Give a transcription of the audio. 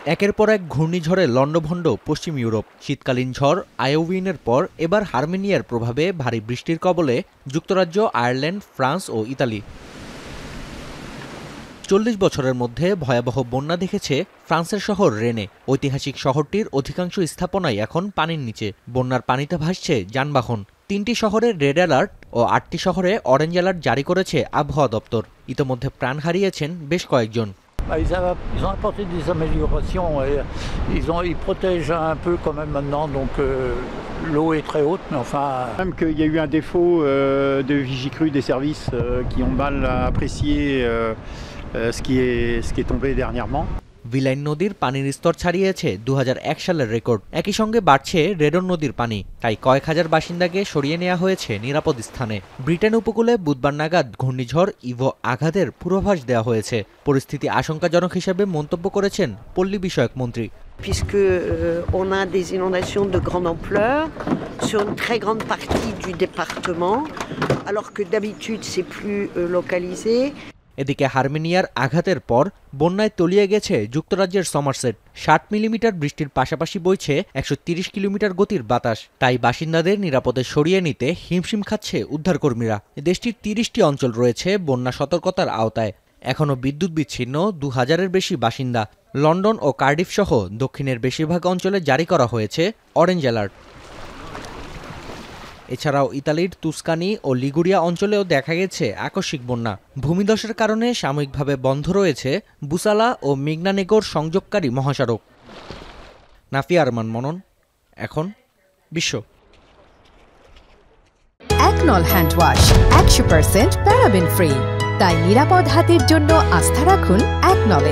একের পর এক ঘূর্ণিঝড়ে লণ্ডভণ্ড পশ্চিম ইউরোপ। শীতকালীন ঝড় আয়োভিনের পর এবার হারমেনিয়ার প্রভাবে ভারী বৃষ্টির কবলে যুক্তরাজ্য, আয়ারল্যান্ড, ফ্রান্স ও ইতালি। ৪০ বছরের মধ্যে ভয়াবহ বন্যা দেখেছে ফ্রান্সের শহর রেনে। ঐতিহাসিক শহরটির অধিকাংশ স্থাপনাই এখন পানির নিচে। বন্যার পানিতে ভাসছে যানবাহন। ৩টি শহরে রেড অ্যালার্ট ও 8টি শহরে অরেঞ্জ অ্যালার্ট জারি করেছে আবহাওয়া দপ্তর। ইতোমধ্যে প্রাণ হারিয়েছেন বেশ কয়েকজন। Ils ont apporté des améliorations. Ils protègent un peu quand même maintenant, donc l'eau est très haute, mais enfin... Même qu'il y a eu un défaut de Vigicru des services qui ont mal apprécié ce qui est tombé dernièrement. ভিলাইন নদীর পানির স্তর ছাড়িয়েছে ২০০১ সালের record. একই সঙ্গে বাড়ছে radon নদীর পানি। তাই কয়েক হাজার বাসিন্দাকে সরিয়ে নেওয়া হয়েছে নিরাপদ স্থানে। ব্রিটেন উপকূলে বুধবার নাগাদ ঘূর্ণিঝড় ইভো আঘাতের পূর্বাভাস দেওয়া হয়েছে। পরিস্থিতি আশঙ্কাজনক হিসেবে মন্তব্য করেছেন পল্লী বিষয়ক মন্ত্রী। Puisque on a des inondations de grande ampleur sur une très grande partie du département, alors que d'habitude c'est plus localisé. এদিকে হারমেনিয়ার আঘাতের পর বন্যায় তলিয়ে গেছে যুক্তরাজ্যের সমারসেট। ৬০ মিলিমিটার বৃষ্টির পাশাপাশি বইছে ১৩০ কিলোমিটার গতির বাতাস। তাই বাসিন্দাদের নিরাপদে সরিয়ে নিতে হিমশিম খাচ্ছে উদ্ধারকর্মীরা। দেশটির ৩০টি অঞ্চল রয়েছে বন্যা সতর্কতার আওতায়। এখনও বিদ্যুৎ বিচ্ছিন্ন ২০০০-এর বেশি বাসিন্দা। লন্ডন ও কার্ডিফ সহ দক্ষিণের বেশিরভাগ অঞ্চলে জারি করা হয়েছে অরেঞ্জ অ্যালার্ট। এছাড়াও ইতালির তুস্কানি ও লিগুরিয়া অঞ্চলেও দেখা গেছে আকস্মিক বন্যা। ভূমিধসের কারণে সাময়িকভাবে বন্ধ রয়েছে বুসালা ও মিগনানেগোর সংযোগকারী মহাসড়ক। নাফিয়া আরমান মনন, এখন বিশ্ব। একনল হ্যান্ড ওয়াশ ১০০% প্যারাবেন ফ্রি, তাই নিরাপদ হাতের জন্য আস্থা রাখুন একনলে।